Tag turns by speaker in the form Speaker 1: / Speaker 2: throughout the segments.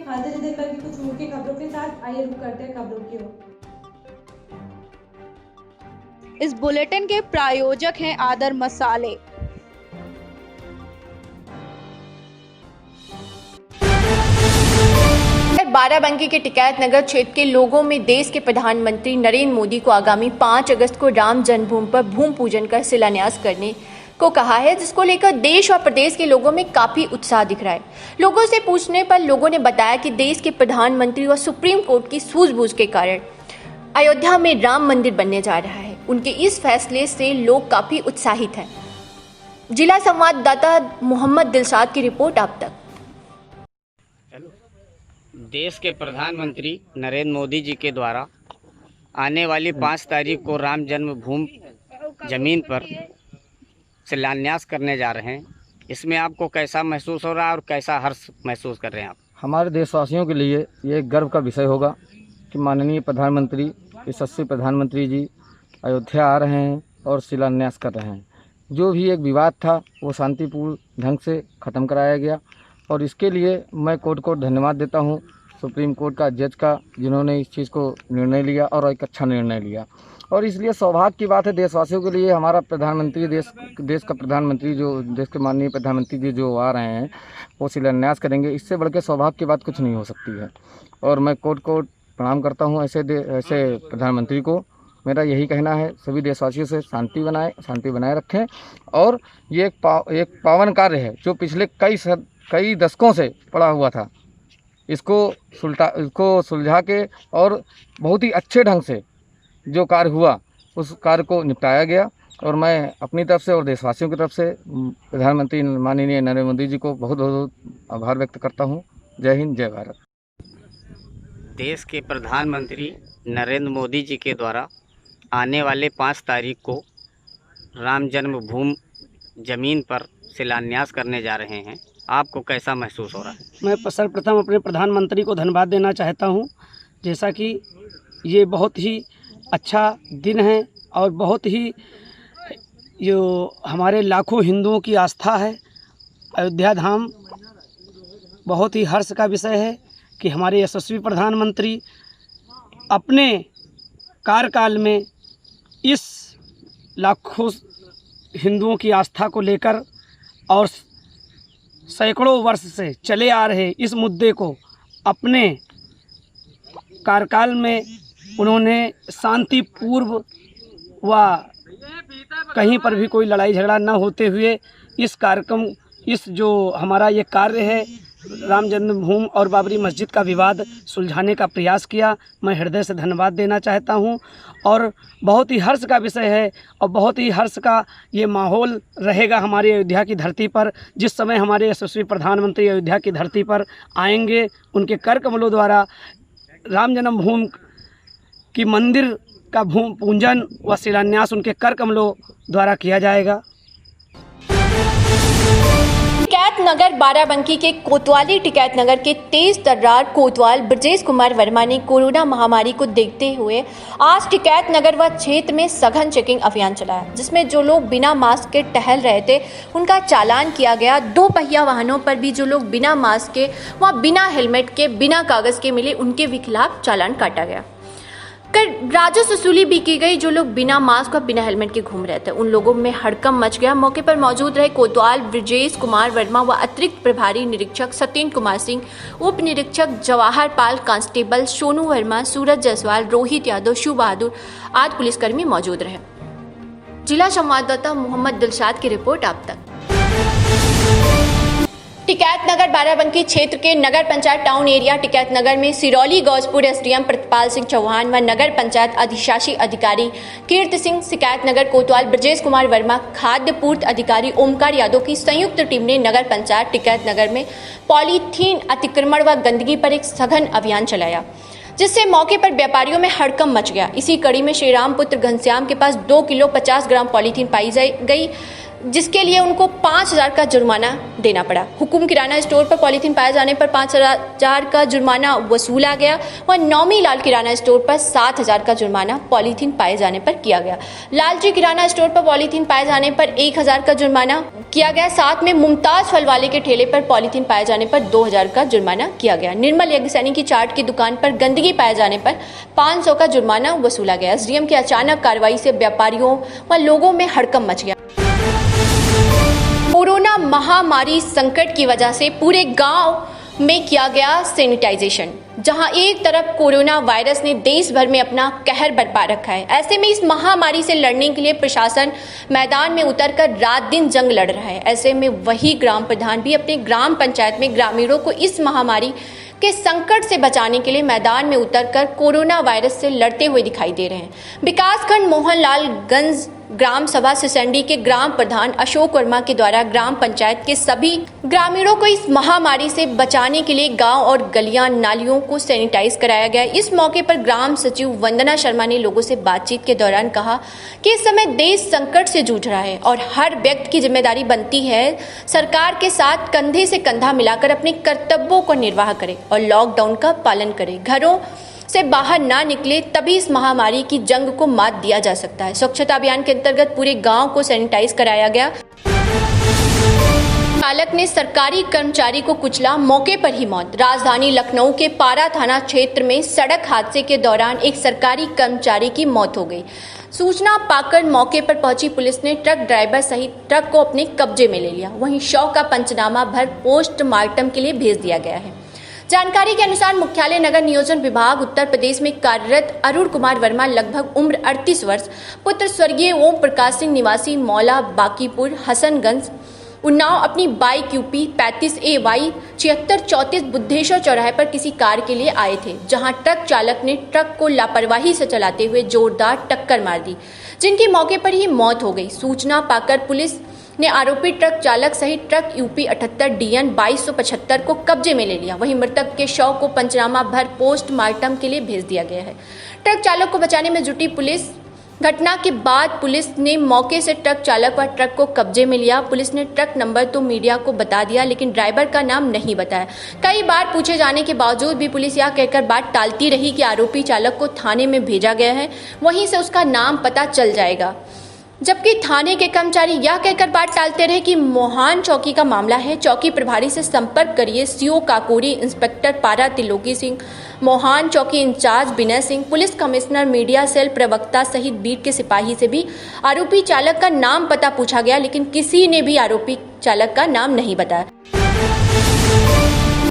Speaker 1: देर देर करके कुछ मुख्य खबरों के साथ आइए रुक करते हैं खबरों की ओर।
Speaker 2: इस बुलेटिन के प्रायोजक हैं आदर मसाले। बाराबंकी के टिकैत नगर क्षेत्र के लोगों में देश के प्रधानमंत्री नरेंद्र मोदी को आगामी 5 अगस्त को राम जन्मभूमि पर भूमि पूजन कर शिलान्यास करने को कहा है, जिसको लेकर देश और प्रदेश के लोगों में काफी उत्साह दिख रहा है। लोगों से पूछने पर लोगों ने बताया कि देश के प्रधानमंत्री और सुप्रीम कोर्ट की सूझबूझ के कारण अयोध्या में राम मंदिर बनने जा रहा है। उनके इस फैसले से लोग काफी उत्साहित हैं। जिला संवाददाता मोहम्मद दिलशाद की रिपोर्ट आप तक।
Speaker 3: देश के प्रधानमंत्री नरेंद्र मोदी जी के द्वारा आने वाली 5 तारीख को राम जन्मभूमि जमीन पर शिलान्यास करने जा रहे हैं। इसमें आपको कैसा महसूस हो रहा है और कैसा हर्ष महसूस कर रहे हैं आप?
Speaker 4: हमारे देशवासियों के लिए ये गर्व का विषय होगा कि माननीय प्रधानमंत्री यशस्वी प्रधानमंत्री जी अयोध्या आ रहे हैं और शिलान्यास कर रहे हैं। जो भी एक विवाद था वो शांतिपूर्ण ढंग से ख़त्म कराया गया और इसके लिए मैं कोर्ट को धन्यवाद देता हूँ, सुप्रीम कोर्ट का जज का, जिन्होंने इस चीज़ को निर्णय लिया और एक अच्छा निर्णय लिया। और इसलिए सौभाग्य की बात है देशवासियों के लिए, हमारा प्रधानमंत्री देश का प्रधानमंत्री जो देश के माननीय प्रधानमंत्री जी जो आ रहे हैं वो शिलान्यास करेंगे। इससे बढ़ के सौभाग्य की बात कुछ नहीं हो सकती है। और मैं कोर्ट को प्रणाम करता हूँ ऐसे प्रधानमंत्री को। मेरा यही कहना है सभी देशवासियों से शांति बनाए रखें। और ये एक पावन कार्य है जो पिछले कई दशकों से पड़ा हुआ था, इसको सुलझा के और बहुत ही अच्छे ढंग से जो कार्य हुआ उस कार्य को निपटाया गया। और मैं अपनी तरफ से और देशवासियों की तरफ से प्रधानमंत्री माननीय नरेंद्र मोदी जी को बहुत बहुत आभार व्यक्त करता हूँ। जय हिंद, जय भारत।
Speaker 3: देश के प्रधानमंत्री नरेंद्र मोदी जी के द्वारा आने वाले 5 तारीख को राम जन्मभूमि जमीन पर शिलान्यास करने जा रहे हैं। आपको कैसा महसूस हो रहा है? मैं
Speaker 5: सर्वप्रथम अपने प्रधानमंत्री को धन्यवाद देना चाहता हूं, जैसा कि ये बहुत ही अच्छा दिन है और बहुत ही जो हमारे लाखों हिंदुओं की आस्था है अयोध्या धाम। बहुत ही हर्ष का विषय है कि हमारे यशस्वी प्रधानमंत्री अपने कार्यकाल में इस लाखों हिंदुओं की आस्था को लेकर और सैकड़ों वर्ष से चले आ रहे इस मुद्दे को अपने कार्यकाल में उन्होंने शांतिपूर्व व कहीं पर भी कोई लड़ाई झगड़ा न होते हुए इस जो हमारा ये कार्य है राम जन्मभूमि और बाबरी मस्जिद का विवाद सुलझाने का प्रयास किया। मैं हृदय से धन्यवाद देना चाहता हूं। और बहुत ही हर्ष का विषय है और बहुत ही हर्ष का ये माहौल रहेगा हमारी अयोध्या की धरती पर। जिस समय हमारे यशस्वी प्रधानमंत्री अयोध्या की धरती पर आएंगे, उनके कर कमलों द्वारा राम जन्मभूमि की मंदिर का भूमि पूजन व शिलान्यास उनके कर कमलों द्वारा किया जाएगा।
Speaker 2: टिकैत नगर बाराबंकी के कोतवाली टिकैत नगर के तेज तर्रार कोतवाल ब्रजेश कुमार वर्मा ने कोरोना महामारी को देखते हुए आज टिकैत नगर व क्षेत्र में सघन चेकिंग अभियान चलाया, जिसमें जो लोग बिना मास्क के टहल रहे थे उनका चालान किया गया। 2 पहिया वाहनों पर भी जो लोग बिना मास्क के व बिना हेलमेट के बिना कागज के मिले उनके भी खिलाफ चालान काटा गया। राजस्व वसूली भी की गई। जो लोग बिना मास्क और बिना हेलमेट के घूम रहे थे उन लोगों में हड़कंप मच गया। मौके पर मौजूद रहे कोतवाल ब्रजेश कुमार वर्मा व अतिरिक्त प्रभारी निरीक्षक सत्येंद्र कुमार सिंह, उप निरीक्षक जवाहर पाल, कांस्टेबल सोनू वर्मा, सूरज जायसवाल, रोहित यादव, शिव बहादुर आदि पुलिसकर्मी मौजूद रहे। जिला संवाददाता मोहम्मद दिलशाद की रिपोर्ट आप तक। टिकैत नगर बाराबंकी क्षेत्र के नगर पंचायत टाउन एरिया टिकैत नगर में सिरौली गौजपुर एसडीएम प्रतिपाल सिंह चौहान व नगर पंचायत अधिशासी अधिकारी कीर्ति सिंह, शिकायत नगर कोतवाल ब्रजेश कुमार वर्मा, खाद्य पूर्ति अधिकारी ओमकार यादव की संयुक्त टीम ने नगर पंचायत टिकैत नगर में पॉलीथीन अतिक्रमण व गंदगी पर एक सघन अभियान चलाया, जिससे मौके पर व्यापारियों में हड़कंप मच गया। इसी कड़ी में श्रीराम पुत्र घनश्याम के पास 2 किलो 50 ग्राम पॉलीथीन पाई गई, जिसके लिए उनको 5,000 का जुर्माना देना पड़ा। हुकुम किराना स्टोर पर पॉलीथीन पाए जाने पर 5,000 का जुर्माना वसूला गया व नौमी लाल किराना स्टोर पर 7,000 का जुर्माना पॉलीथीन पाए जाने पर किया गया। लालजी किराना स्टोर पर पॉलीथीन पाए जाने पर 1,000 का जुर्माना किया गया। साथ में मुमताज फल वाले के ठेले पर पॉलीथीन पाए जाने पर 2000 का जुर्माना किया गया। निर्मल यज्ञ सैनी की चाट की दुकान पर गंदगी पाए जाने पर 500 का जुर्माना वसूला गया। एसडीएम की अचानक कार्रवाई से व्यापारियों व लोगों में हड़कंप मच गया। कोरोना महामारी संकट की वजह से पूरे गांव में किया गया सैनिटाइजेशन। जहां एक तरफ कोरोना वायरस ने देश भर में अपना कहर बरपा रखा है, ऐसे में इस महामारी से लड़ने के लिए प्रशासन मैदान में उतरकर रात दिन जंग लड़ रहा है। ऐसे में वही ग्राम प्रधान भी अपने ग्राम पंचायत में ग्रामीणों को इस महामारी के संकट से बचाने के लिए मैदान में उतरकर कोरोना वायरस से लड़ते हुए दिखाई दे रहे हैं। विकासखंड मोहनलालगंज ग्राम सभा सिसंडी के ग्राम प्रधान अशोक वर्मा के द्वारा ग्राम पंचायत के सभी ग्रामीणों को इस महामारी से बचाने के लिए गांव और गलियां नालियों को सैनिटाइज कराया गया। इस मौके पर ग्राम सचिव वंदना शर्मा ने लोगों से बातचीत के दौरान कहा कि इस समय देश संकट से जूझ रहा है और हर व्यक्ति की जिम्मेदारी बनती है सरकार के साथ कंधे से कंधा मिलाकर अपने कर्तव्यों को निर्वाह करे और लॉकडाउन का पालन करे, घरों से बाहर ना निकले, तभी इस महामारी की जंग को मात दिया जा सकता है। स्वच्छता अभियान के अंतर्गत पूरे गांव को सैनिटाइज कराया गया। चालक ने सरकारी कर्मचारी को कुचला, मौके पर ही मौत। राजधानी लखनऊ के पारा थाना क्षेत्र में सड़क हादसे के दौरान एक सरकारी कर्मचारी की मौत हो गई। सूचना पाकर मौके पर पहुंची पुलिस ने ट्रक ड्राइवर सहित ट्रक को अपने कब्जे में ले लिया। वहीं शव का पंचनामा भर पोस्टमार्टम के लिए भेज दिया गया है। जानकारी के अनुसार मुख्यालय नगर नियोजन विभाग उत्तर प्रदेश में कार्यरत अरुण कुमार वर्मा लगभग उम्र 38 वर्ष, पुत्र स्वर्गीय ओम प्रकाश सिंह निवासी मौला बाकीपुर हसनगंज उन्नाव अपनी बाइक यूपी 35 AY 7634 बुद्धेश्वर चौराहे पर किसी कार्य के लिए आए थे, जहां ट्रक चालक ने ट्रक को लापरवाही से चलाते हुए जोरदार टक्कर मार दी, जिनकी मौके पर ही मौत हो गई। सूचना पाकर पुलिस ने आरोपी ट्रक चालक सहित ट्रक यूपी 78 DN 2275 को कब्जे में ले लिया। वहीं मृतक के शव को पंचनामा भर पोस्टमार्टम के लिए भेज दिया गया है। ट्रक चालक को बचाने में जुटी पुलिस। घटना के बाद पुलिस ने मौके से ट्रक चालक व ट्रक को कब्जे में लिया। पुलिस ने ट्रक नंबर तो मीडिया को बता दिया, लेकिन ड्राइवर का नाम नहीं बताया। कई बार पूछे जाने के बावजूद भी पुलिस यह कहकर बात टालती रही कि आरोपी चालक को थाने में भेजा गया है, वहीं से उसका नाम पता चल जाएगा, जबकि थाने के कर्मचारी यह कहकर बात टालते रहे कि मोहान चौकी का मामला है, चौकी प्रभारी से संपर्क करिए। CO काकोरी, इंस्पेक्टर पारा त्रिलोकी सिंह, मोहान चौकी in charge Vinay Singh, police commissioner, media cell प्रवक्ता सहित बीट के सिपाही से भी आरोपी चालक का नाम पता पूछा गया, लेकिन किसी ने भी आरोपी चालक का नाम नहीं बताया।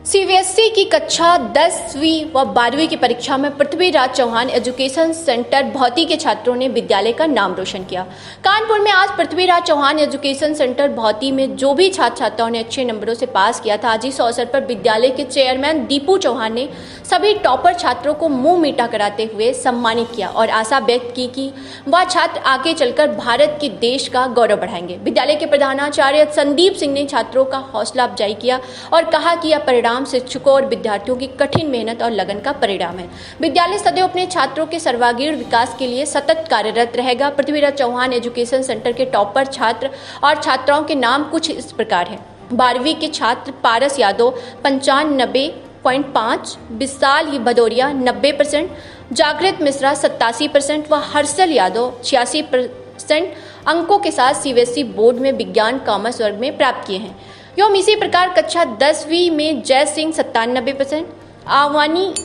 Speaker 2: CBSE की कक्षा 10वीं व 12वीं की परीक्षा में पृथ्वीराज चौहान एजुकेशन सेंटर भौती के छात्रों ने विद्यालय का नाम रोशन किया। कानपुर में आज पृथ्वीराज चौहान एजुकेशन सेंटर भौती में जो भी छात्र छात्राओं ने अच्छे नंबरों से पास किया था, आज इस अवसर पर विद्यालय के चेयरमैन दीपू चौहान ने सभी टॉपर छात्रों को मुंह मीठा कराते हुए सम्मानित किया और आशा व्यक्त की कि वह छात्र आगे चलकर भारत के देश का गौरव बढ़ाएंगे। विद्यालय के प्रधानाचार्य संदीप सिंह ने छात्रों का हौसला अफजाई किया और कहा कि यह परिणाम शिक्षकों और विद्यार्थियों की कठिन मेहनत और लगन का परिणाम है। विद्यालय सदैव अपने छात्रों के सर्वांगीण विकास के लिए सतत कार्यरत रहेगा। पृथ्वीराज चौहान एजुकेशन सेंटर के टॉपर छात्र और छात्राओं के नाम कुछ इस प्रकार हैं। 12वीं के छात्र पारस यादव 95.5, विशाल भदौरिया 90%, जागृत मिश्रा 87% व हर्षल यादव 86% अंकों के साथ CBSE बोर्ड में विज्ञान कॉमर्स वर्ग में प्राप्त किए हैं। एवं इसी प्रकार कक्षा 10वीं में जय सिंह 97%,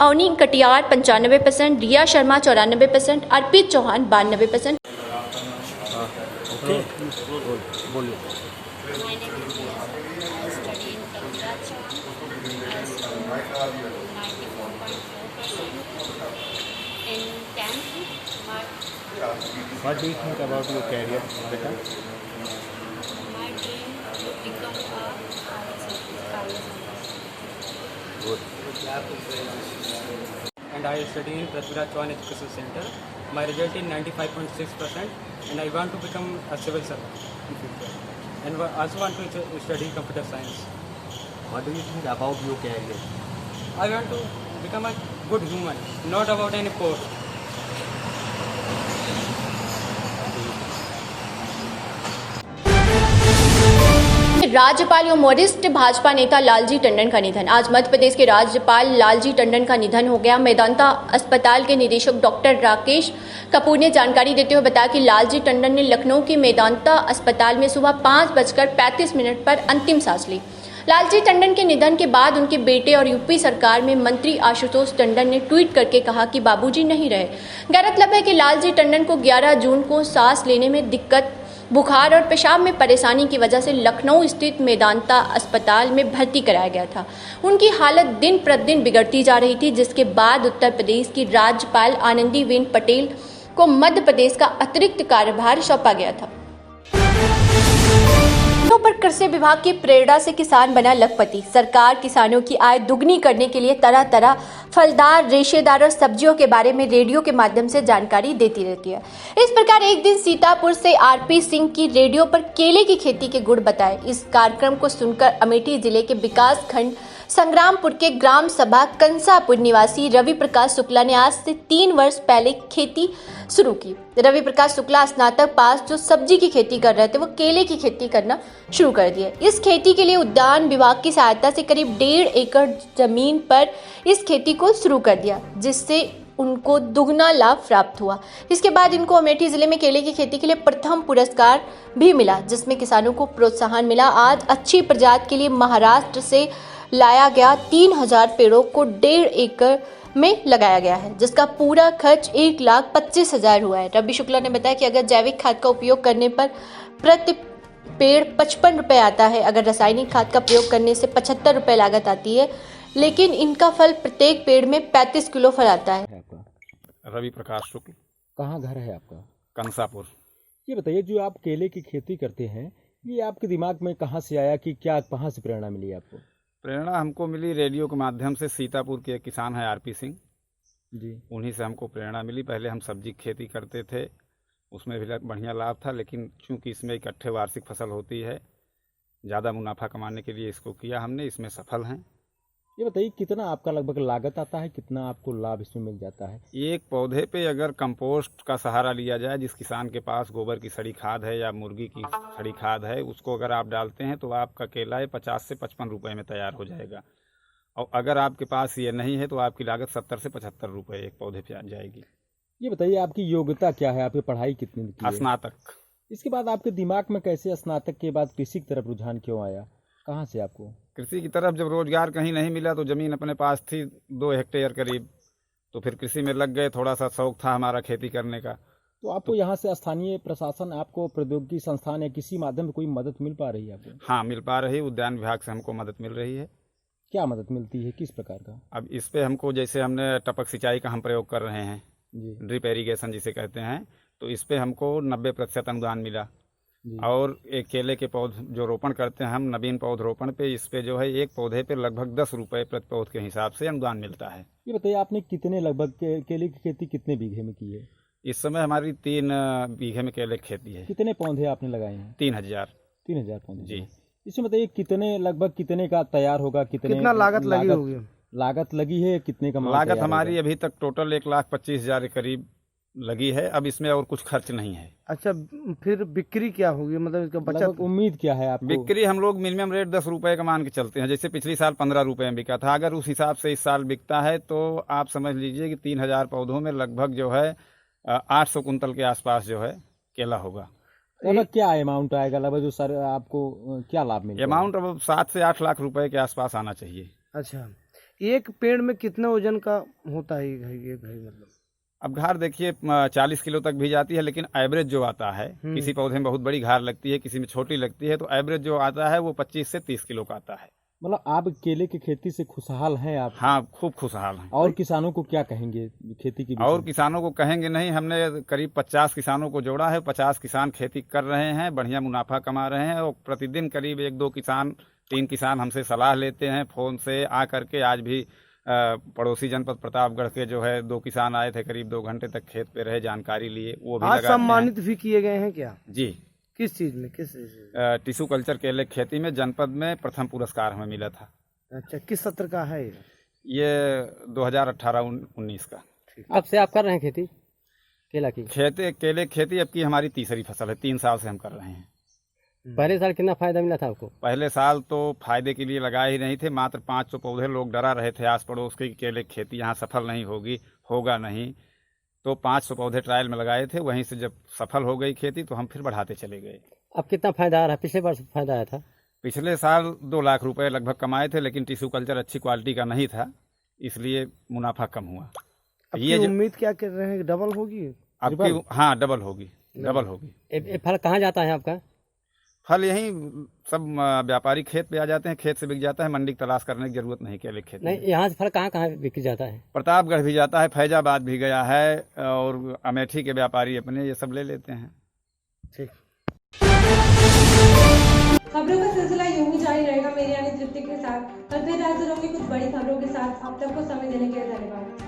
Speaker 2: अवनी कटियार 95%, रिया शर्मा 94%, अर्पित Chauhan 92%।
Speaker 6: What do you think about your career, Beta?
Speaker 7: My dream to become a IAS.
Speaker 6: Good.
Speaker 8: And I study in Prithviraj Chauhan Education Center. My result is 95.6%, and I want to become a civil servant in future. And I also want to study computer science.
Speaker 6: What do you think about your career?
Speaker 8: I want to become a good human, not about any post.
Speaker 2: राज्यपाल एवं वरिष्ठ भाजपा नेता लालजी टंडन का निधन। आज मध्य प्रदेश के राज्यपाल लालजी टंडन का निधन हो गया। मेदांता अस्पताल के निदेशक डॉक्टर राकेश कपूर ने जानकारी देते हुए बताया कि लालजी टंडन ने लखनऊ के मेदांता अस्पताल में सुबह 5:35 पर अंतिम सांस ली। लालजी टंडन के निधन के बाद उनके बेटे और यूपी सरकार में मंत्री आशुतोष टंडन ने ट्वीट करके कहा कि बाबूजी नहीं रहे। गौरतलब है कि लालजी टंडन को 11 जून को सांस लेने में दिक्कत, बुखार और पेशाब में परेशानी की वजह से लखनऊ स्थित मेदांता अस्पताल में भर्ती कराया गया था। उनकी हालत दिन प्रतिदिन बिगड़ती जा रही थी, जिसके बाद उत्तर प्रदेश की राज्यपाल आनंदीबेन पटेल को मध्य प्रदेश का अतिरिक्त कार्यभार सौंपा गया था। पर कृषि विभाग की प्रेरणा से किसान बना लखपति। सरकार किसानों की आय दुगनी करने के लिए तरह तरह फलदार, रेशेदार और सब्जियों के बारे में रेडियो के माध्यम से जानकारी देती रहती है। इस प्रकार एक दिन सीतापुर से आरपी सिंह की रेडियो पर केले की खेती के गुण बताए। इस कार्यक्रम को सुनकर अमेठी जिले के विकास खंड संग्रामपुर के ग्राम सभा कंसापुर निवासी रवि प्रकाश शुक्ला ने आज से 3 वर्ष पहले खेती शुरू की। रवि प्रकाश शुक्ला स्नातक पास जो सब्जी की खेती कर रहे थे, वो केले की खेती करना शुरू कर दिया। इस खेती के लिए उद्यान विभाग की सहायता से करीब 1.5 एकड़ जमीन पर इस खेती को शुरू कर दिया, जिससे उनको दुगना लाभ प्राप्त हुआ। इसके बाद इनको अमेठी जिले में केले की खेती के लिए प्रथम पुरस्कार भी मिला, जिसमें किसानों को प्रोत्साहन मिला। आज अच्छी प्रजाति के लिए महाराष्ट्र से लाया गया 3000 पेड़ों को 1.5 एकड़ में लगाया गया है, जिसका पूरा खर्च 1,25,000 हुआ है। रवि शुक्ला ने बताया कि अगर जैविक खाद का उपयोग करने पर प्रति पेड़ 55 रुपए आता है, अगर रासायनिक खाद का प्रयोग करने से 75 रुपए लागत आती है, लेकिन इनका फल प्रत्येक पेड़ में 35 किलो फल आता है।
Speaker 9: रवि प्रकाश शुक्ल।
Speaker 6: कहाँ घर है आपका?
Speaker 9: कंसापुर।
Speaker 6: ये बताइए, जो आप केले की खेती करते हैं, ये आपके दिमाग में कहाँ से आया, कि क्या कहाँ से प्रेरणा मिली आपको?
Speaker 9: प्रेरणा हमको मिली रेडियो के माध्यम से। सीतापुर के एक किसान है आरपी सिंह
Speaker 6: जी,
Speaker 9: उन्हीं से हमको प्रेरणा मिली। पहले हम सब्जी की खेती करते थे, उसमें भी बढ़िया लाभ था, लेकिन चूंकि इसमें इकट्ठे वार्षिक फसल होती है, ज़्यादा मुनाफा कमाने के लिए इसको किया हमने, इसमें सफल हैं।
Speaker 6: ये बताइए, कितना आपका लगभग लागत आता है, कितना आपको लाभ इसमें मिल जाता है?
Speaker 9: एक पौधे पे अगर कंपोस्ट का सहारा लिया जाए, जिस किसान के पास गोबर की सड़ी खाद है या मुर्गी की सड़ी खाद है, उसको अगर आप डालते हैं तो आपका केला 50 से 55 रुपए में तैयार हो जाएगा। और अगर आपके पास ये नहीं है तो आपकी लागत 70 से 75 रुपए एक पौधे पे आ जाएगी।
Speaker 6: ये बताइए, आपकी योग्यता क्या है, आपकी पढ़ाई कितनी की है?
Speaker 9: स्नातक।
Speaker 6: इसके बाद आपके दिमाग में कैसे स्नातक के बाद कृषि की तरफ रुझान क्यों आया? कहाँ से आपको?
Speaker 9: कृषि की तरफ जब रोजगार कहीं नहीं मिला तो ज़मीन अपने पास थी 2 हेक्टेयर करीब, तो फिर कृषि में लग गए। थोड़ा सा शौक था हमारा खेती करने का।
Speaker 6: तो आपको यहाँ से स्थानीय प्रशासन, आपको प्रौद्योगिकी संस्थान या किसी माध्यम से कोई मदद मिल पा रही है आपको?
Speaker 9: हाँ, मिल पा रही। उद्यान विभाग से हमको मदद मिल रही है।
Speaker 6: क्या मदद मिलती है, किस प्रकार का?
Speaker 9: अब इस पे हमको, जैसे हमने टपक सिंचाई का हम प्रयोग कर रहे हैं
Speaker 6: जी,
Speaker 9: ड्रिप इरीगेशन जिसे कहते हैं, तो इस पे हमको 90% अनुदान मिला।
Speaker 6: जी।
Speaker 9: और एक केले के पौधे जो रोपण करते हैं हम, नवीन पौधरोपण पे, इस पे जो है एक पौधे पे लगभग 10 रुपए प्रति पौध के हिसाब से अनुदान मिलता है।
Speaker 6: ये बताइए, आपने कितने लगभग केले की खेती कितने बीघे में की है?
Speaker 9: इस समय हमारी 3 बीघे में केले की खेती है।
Speaker 6: कितने पौधे आपने लगाए हैं?
Speaker 9: 3000
Speaker 6: पौधे
Speaker 9: जी।
Speaker 6: इसमें बताइए, कितने लगभग कितने का तैयार होगा, कितना लागत लगी होगी? लागत लगी है कितने का?
Speaker 9: लागत हमारी अभी तक टोटल 1,25,000 के करीब लगी है। अब इसमें और कुछ खर्च नहीं है।
Speaker 5: अच्छा, फिर बिक्री क्या होगी, मतलब इसका
Speaker 6: बचत उम्मीद क्या है आपको?
Speaker 9: बिक्री हम लोग मिनिमम रेट 10 रुपए का मान के चलते हैं। जैसे पिछली साल 15 रुपए में बिका था, अगर उस हिसाब से इस साल बिकता है तो आप समझ लीजिए कि 3000 पौधों में लगभग जो है 800 कुंतल के आसपास जो है केला होगा।
Speaker 6: लगभग क्या अमाउंट आएगा, लगभग जो सर आपको क्या लाभ मिलेगा?
Speaker 9: अमाउंट अब 7 से 8 लाख रुपए के आसपास आना चाहिए।
Speaker 5: अच्छा, एक पेड़ में कितना वजन का होता है ये घई मतलब?
Speaker 9: अब घार देखिए 40 किलो तक भी जाती है, लेकिन एवरेज जो आता है, किसी पौधे में बहुत बड़ी घार लगती है, किसी में छोटी लगती है, तो एवरेज जो आता है वो 25 से 30 किलो का आता है।
Speaker 6: मतलब आप केले की खेती से खुशहाल हैं आप?
Speaker 9: हाँ, खूब खुशहाल हैं।
Speaker 6: और किसानों को क्या कहेंगे खेती की?
Speaker 9: और किसानों को कहेंगे नहीं, हमने करीब 50 किसानों को जोड़ा है। 50 किसान खेती कर रहे हैं, बढ़िया मुनाफा कमा रहे हैं। और प्रतिदिन करीब 1-2 किसान, 3 किसान हमसे सलाह लेते हैं फ़ोन से आ करके। आज भी पड़ोसी जनपद प्रतापगढ़ के जो है 2 किसान आए थे, करीब 2 घंटे तक खेत पे रहे, जानकारी लिए। वो भी
Speaker 5: आज सम्मानित भी किए गए हैं क्या?
Speaker 9: जी।
Speaker 5: किस चीज में, किस
Speaker 9: टिश्यू कल्चर केले की खेती में जनपद में प्रथम पुरस्कार हमें मिला था।
Speaker 5: अच्छा, किस सत्र का है
Speaker 9: ये 2018-19 का।
Speaker 5: अब से आप कर रहे हैं खेती केला की?
Speaker 9: केले खेती अब की हमारी तीसरी फसल है, 3 साल से हम कर रहे हैं।
Speaker 10: पहले साल कितना फायदा मिला था आपको?
Speaker 9: पहले साल तो फायदे के लिए लगाए ही नहीं थे, मात्र 500 पौधे। लोग डरा रहे थे आस पड़ोस के केले की खेती यहाँ सफल नहीं होगी, होगा नहीं, तो 500 पौधे ट्रायल में लगाए थे। वहीं से जब सफल हो गई खेती तो हम फिर बढ़ाते चले गए।
Speaker 10: अब कितना फायदा आ रहा है? पिछले वर्ष फायदा आया था?
Speaker 9: पिछले साल 2 लाख रुपए लगभग कमाए थे, लेकिन टिश्यू कल्चर अच्छी क्वालिटी का नहीं था, इसलिए मुनाफा कम हुआ।
Speaker 5: ये उम्मीद क्या कर रहे हैं, डबल होगी
Speaker 9: आपकी? हाँ, डबल होगी, डबल होगी।
Speaker 10: ये फल कहाँ जाता है आपका?
Speaker 9: फल यहीं सब व्यापारी खेत पे आ जाते हैं, खेत से बिक जाता है, मंडी की तलाश करने की जरूरत नहीं केले खेत में।
Speaker 10: नहीं, यहाँ से फल कहाँ कहाँ बिक जाता है?
Speaker 9: प्रतापगढ़ भी जाता है, फैजाबाद भी गया है, और अमेठी के व्यापारी अपने ये सब ले लेते हैं।
Speaker 5: ठीक।
Speaker 1: खबरों का सिलसिला यूं ही जारी रहेगा मेरी यानी तृप्ति के साथ। कल फिर हाजिर होंगे कुछ बड़ी खबरों के साथ। अब तक को समय देने के लिए धन्यवाद।